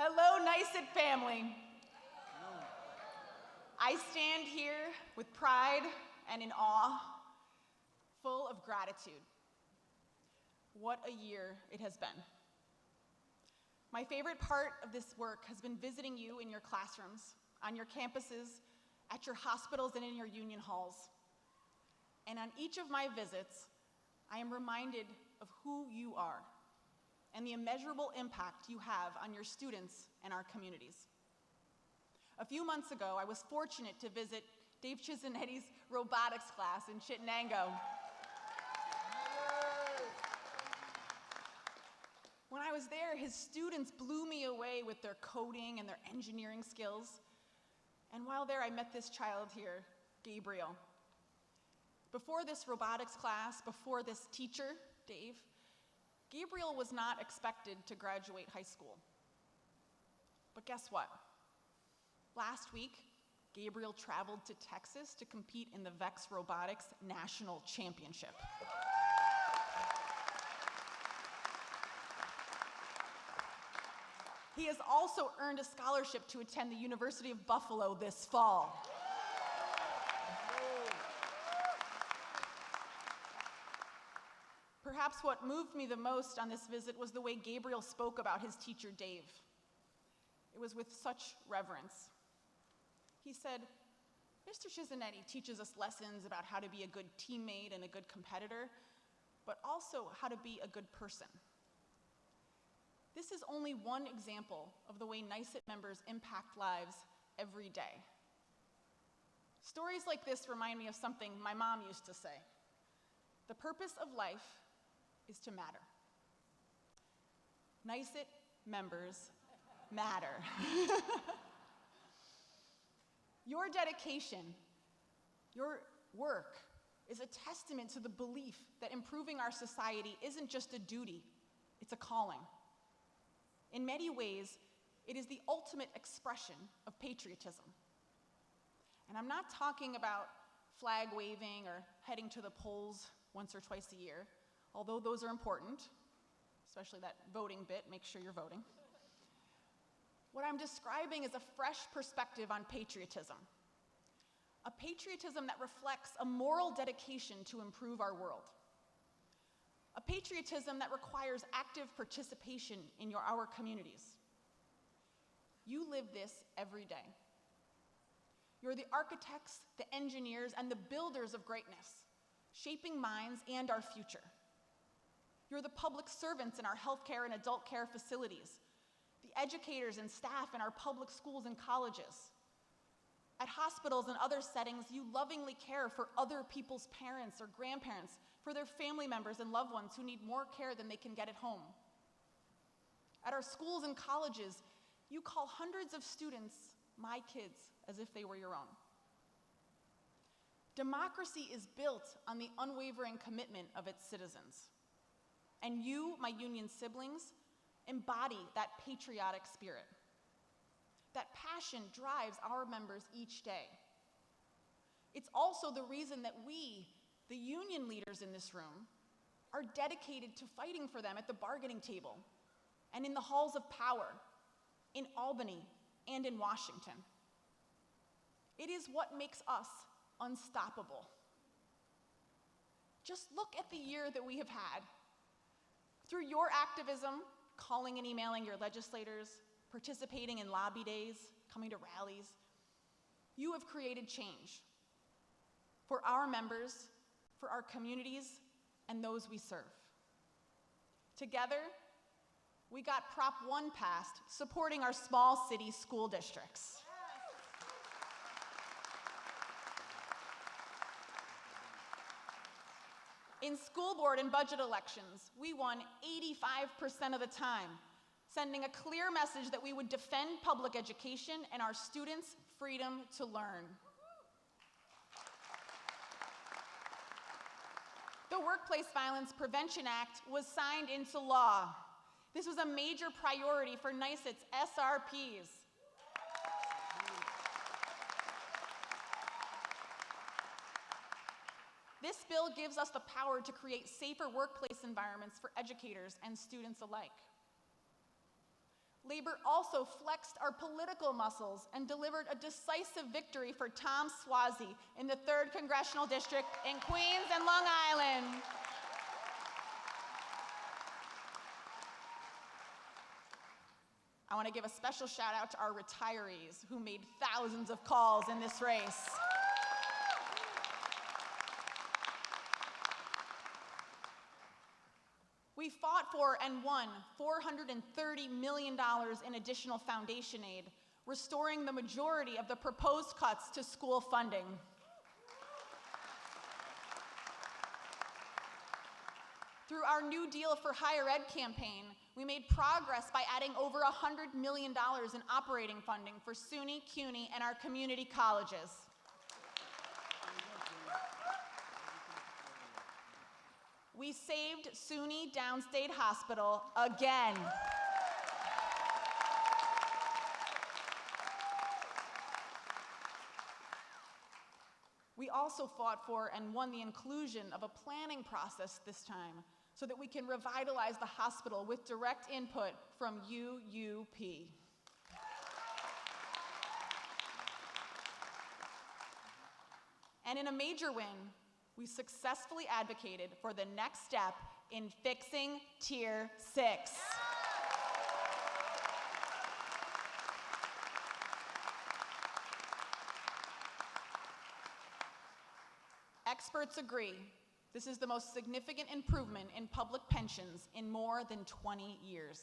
Hello, NYSUT family. I stand here with pride and in awe, full of gratitude. What a year it has been. My favorite part of this work has been visiting you in your classrooms, on your campuses, at your hospitals, and in your union halls. And on each of my visits, I am reminded of who you are and the immeasurable impact you have on your students and our communities. A few months ago, I was fortunate to visit Dave Chisinetti's robotics class in Chittenango. When I was there, his students blew me away with their coding and their engineering skills. And while there, I met this child here, Gabriel. Before this robotics class, before this teacher, Dave, Gabriel was not expected to graduate high school. But guess what? Last week, Gabriel traveled to Texas to compete in the VEX Robotics National Championship. He has also earned a scholarship to attend the University of Buffalo this fall. Perhaps what moved me the most on this visit was the way Gabriel spoke about his teacher, Dave. It was with such reverence. He said, "Mr. Chisinetti teaches us lessons about how to be a good teammate and a good competitor, but also how to be a good person." This is only one example of the way NYSUT members impact lives every day. Stories like this remind me of something my mom used to say. The purpose of life is to matter. NYSUT members matter. Your dedication, your work, is a testament to the belief that improving our society isn't just a duty, it's a calling. In many ways, it is the ultimate expression of patriotism. And I'm not talking about flag waving or heading to the polls once or twice a year, although those are important, especially that voting bit, make sure you're voting. What I'm describing is a fresh perspective on patriotism. A patriotism that reflects a moral dedication to improve our world. A patriotism that requires active participation in our communities. You live this every day. You're the architects, the engineers, and the builders of greatness, shaping minds and our future. You're the public servants in our healthcare and adult care facilities, the educators and staff in our public schools and colleges. At hospitals and other settings, you lovingly care for other people's parents or grandparents, for their family members and loved ones who need more care than they can get at home. At our schools and colleges, you call hundreds of students my kids as if they were your own. Democracy is built on the unwavering commitment of its citizens. And you, my union siblings, embody that patriotic spirit. That passion drives our members each day. It's also the reason that we, the union leaders in this room, are dedicated to fighting for them at the bargaining table and in the halls of power, in Albany and in Washington. It is what makes us unstoppable. Just look at the year that we have had. Through your activism, calling and emailing your legislators, participating in lobby days, coming to rallies, you have created change for our members, for our communities, and those we serve. Together, we got Prop 1 passed, supporting our small city school districts. In school board and budget elections, we won 85% of the time, sending a clear message that we would defend public education and our students' freedom to learn. The Workplace Violence Prevention Act was signed into law. This was a major priority for NYSUT's SRPs. This bill gives us the power to create safer workplace environments for educators and students alike. Labor also flexed our political muscles and delivered a decisive victory for Tom Swazi in the 3rd Congressional District in Queens and Long Island. I want to give a special shout out to our retirees who made thousands of calls in this race. We fought for and won $430 million in additional foundation aid, restoring the majority of the proposed cuts to school funding. Through our New Deal for Higher Ed campaign, we made progress by adding over $100 million in operating funding for SUNY, CUNY, and our community colleges. We saved SUNY Downstate Hospital again. We also fought for and won the inclusion of a planning process this time so that we can revitalize the hospital with direct input from UUP. And in a major win, we successfully advocated for the next step in fixing Tier 6. Experts agree this is the most significant improvement in public pensions in more than 20 years.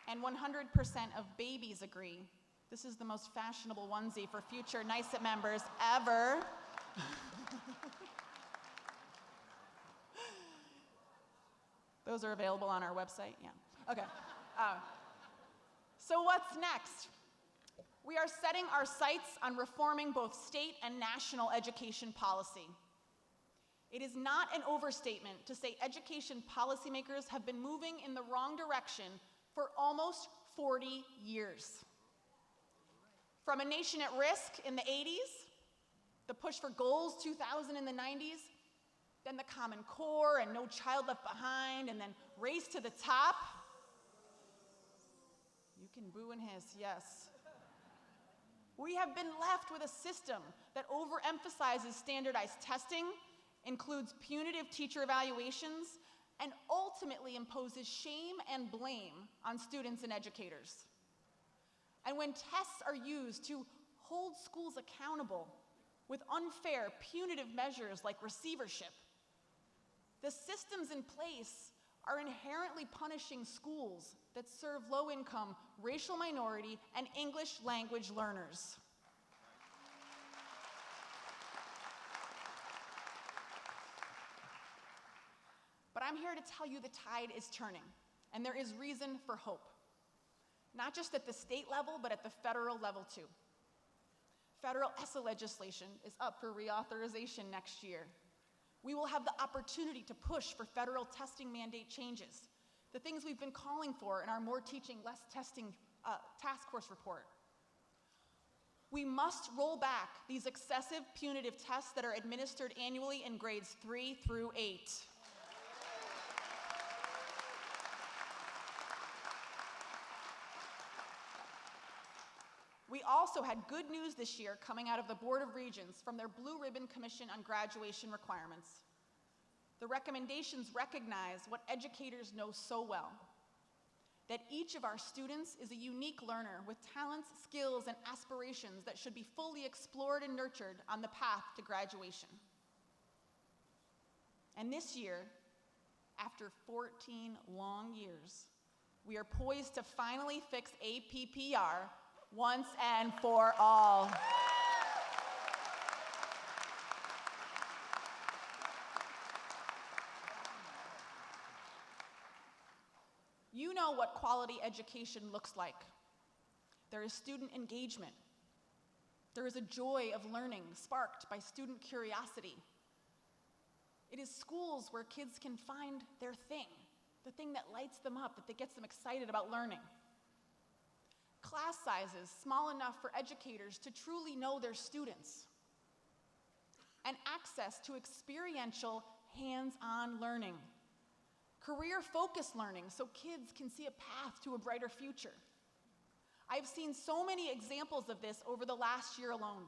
And 100% of babies agree this is the most fashionable onesie for future NYSUT members ever. Those are available on our website, yeah. Okay. So what's next? We are setting our sights on reforming both state and national education policy. It is not an overstatement to say education policymakers have been moving in the wrong direction for almost 40 years. From a nation at risk in the 80s, the push for goals 2000 in the 90s, then the Common Core and No Child Left Behind, and then Race to the Top. You can boo and hiss, yes. We have been left with a system that overemphasizes standardized testing, includes punitive teacher evaluations, and ultimately imposes shame and blame on students and educators. And when tests are used to hold schools accountable with unfair, punitive measures like receivership, the systems in place are inherently punishing schools that serve low-income, racial minority, and English language learners. But I'm here to tell you the tide is turning, and there is reason for hope. Not just at the state level, but at the federal level too. Federal ESSA legislation is up for reauthorization next year. We will have the opportunity to push for federal testing mandate changes, the things we've been calling for in our More Teaching, Less Testing task force report. We must roll back these excessive punitive tests that are administered annually in grades 3 through 8. We also had good news this year coming out of the Board of Regents from their Blue Ribbon Commission on Graduation Requirements. The recommendations recognize what educators know so well, that each of our students is a unique learner with talents, skills, and aspirations that should be fully explored and nurtured on the path to graduation. And this year, after 14 long years, we are poised to finally fix APPR once and for all. You know what quality education looks like. There is student engagement. There is a joy of learning sparked by student curiosity. It is schools where kids can find their thing, the thing that lights them up, that gets them excited about learning. Class sizes small enough for educators to truly know their students. And access to experiential, hands-on learning career-focused learning so kids can see a path to a brighter future. I've seen so many examples of this over the last year alone.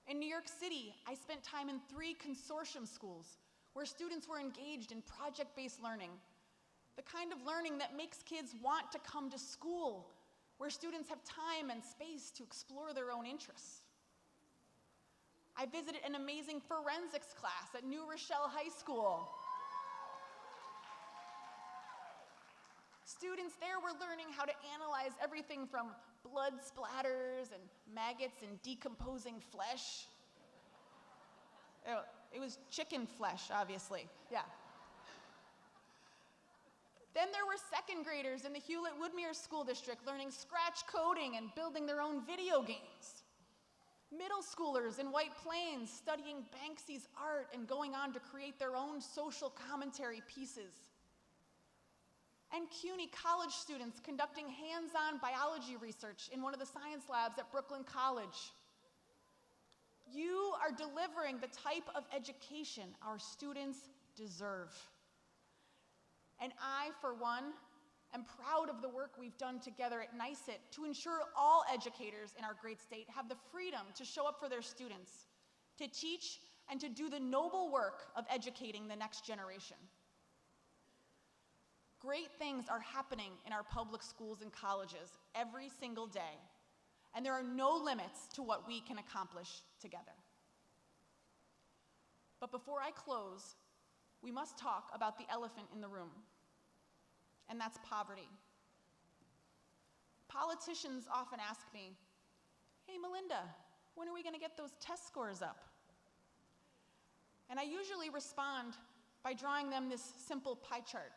In New York City, I spent time in 3 consortium schools where students were engaged in project-based learning, the kind of learning that makes kids want to come to school, where students have time and space to explore their own interests. I visited an amazing forensics class at New Rochelle High School. Students there were learning how to analyze everything from blood splatters and maggots and decomposing flesh. It was chicken flesh, obviously, yeah. Then there were second graders in the Hewlett-Woodmere School District learning scratch coding and building their own video games. Middle schoolers in White Plains studying Banksy's art and going on to create their own social commentary pieces. And CUNY college students conducting hands-on biology research in one of the science labs at Brooklyn College. You are delivering the type of education our students deserve. And I, for one, am proud of the work we've done together at NYSUT to ensure all educators in our great state have the freedom to show up for their students, to teach, and to do the noble work of educating the next generation. Great things are happening in our public schools and colleges every single day, and there are no limits to what we can accomplish together. But before I close, we must talk about the elephant in the room, and that's poverty. Politicians often ask me, "Hey, Melinda, when are we going to get those test scores up?" And I usually respond by drawing them this simple pie chart.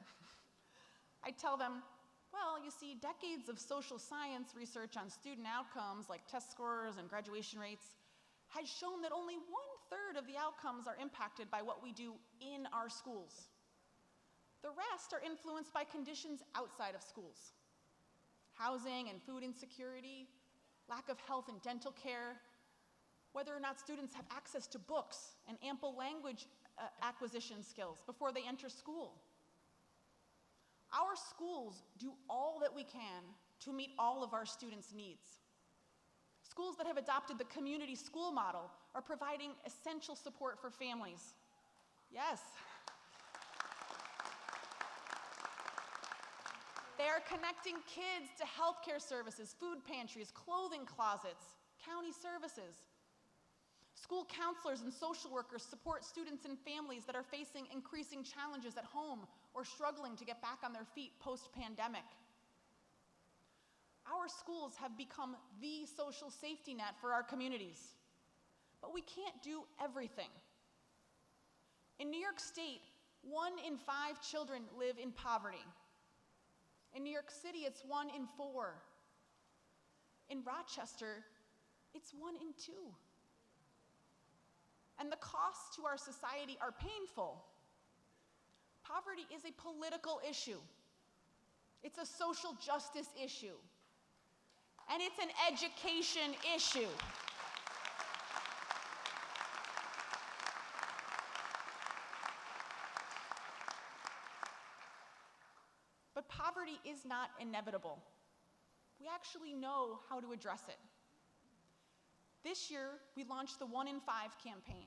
I tell them, well, you see, decades of social science research on student outcomes like test scores and graduation rates has shown that only 1/3 of the outcomes are impacted by what we do in our schools. The rest are influenced by conditions outside of schools. Housing and food insecurity, lack of health and dental care, whether or not students have access to books and ample language acquisition skills before they enter school. Our schools do all that we can to meet all of our students' needs. Schools that have adopted the community school model are providing essential support for families. Yes. They are connecting kids to healthcare services, food pantries, clothing closets, county services. School counselors and social workers support students and families that are facing increasing challenges at home or struggling to get back on their feet post-pandemic. Our schools have become the social safety net for our communities, but we can't do everything. In New York State, 1 in 5 children live in poverty. In New York City, it's 1 in 4. In Rochester, it's 1 in 2. And the costs to our society are painful. Poverty is a political issue. It's a social justice issue. And it's an education issue. But poverty is not inevitable. We actually know how to address it. This year, we launched the 1 in 5 campaign,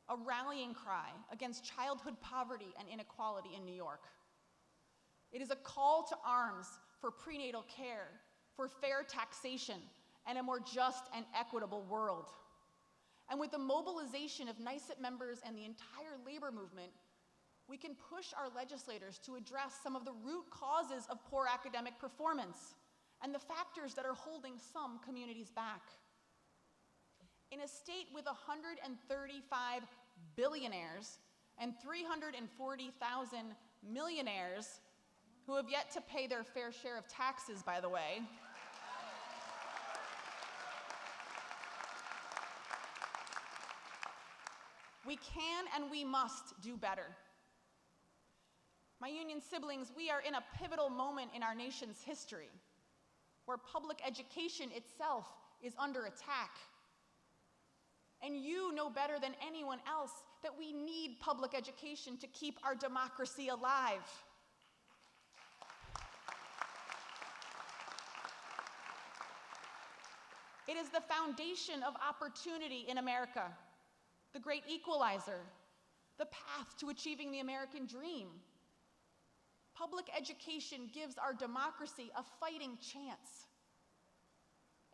a rallying cry against childhood poverty and inequality in New York. It is a call to arms for prenatal care, for fair taxation, and a more just and equitable world. And with the mobilization of NYSUT members and the entire labor movement, we can push our legislators to address some of the root causes of poor academic performance and the factors that are holding some communities back. In a state with 135 billionaires and 340,000 millionaires who have yet to pay their fair share of taxes, by the way, we can and we must do better. My union siblings, we are in a pivotal moment in our nation's history where public education itself is under attack. And you know better than anyone else that we need public education to keep our democracy alive. It is the foundation of opportunity in America, the great equalizer, the path to achieving the American dream. Public education gives our democracy a fighting chance.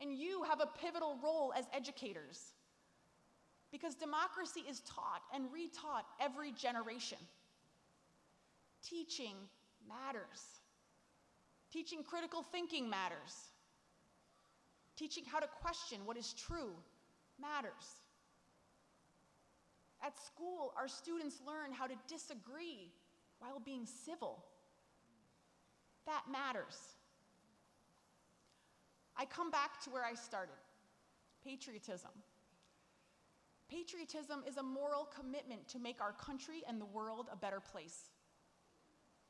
And you have a pivotal role as educators, because democracy is taught and retaught every generation. Teaching matters. Teaching critical thinking matters. Teaching how to question what is true matters. At school, our students learn how to disagree while being civil. That matters. I come back to where I started, patriotism. Patriotism is a moral commitment to make our country and the world a better place.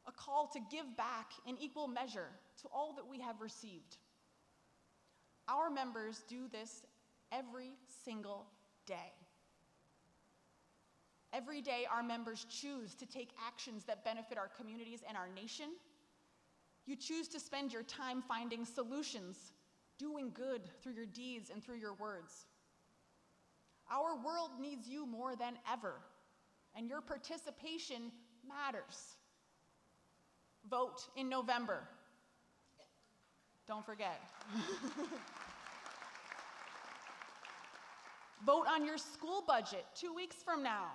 A call to give back in equal measure to all that we have received. Our members do this every single day. Every day, our members choose to take actions that benefit our communities and our nation. You choose to spend your time finding solutions, doing good through your deeds and through your words. Our world needs you more than ever, and your participation matters. Vote in November. Don't forget. Vote on your school budget 2 weeks from now.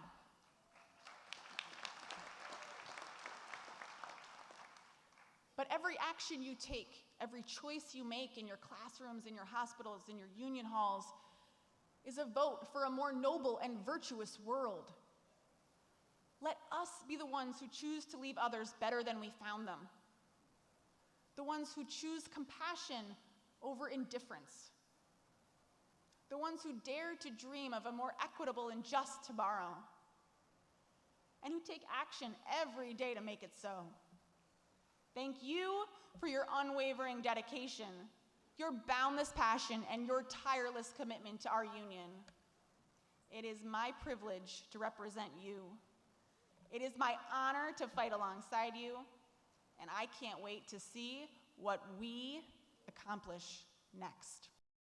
But every action you take, every choice you make in your classrooms, in your hospitals, in your union halls, is a vote for a more noble and virtuous world. Let us be the ones who choose to leave others better than we found them. The ones who choose compassion over indifference. The ones who dare to dream of a more equitable and just tomorrow. And who take action every day to make it so. Thank you for your unwavering dedication, your boundless passion, and your tireless commitment to our union. It is my privilege to represent you. It is my honor to fight alongside you, and I can't wait to see what we accomplish next.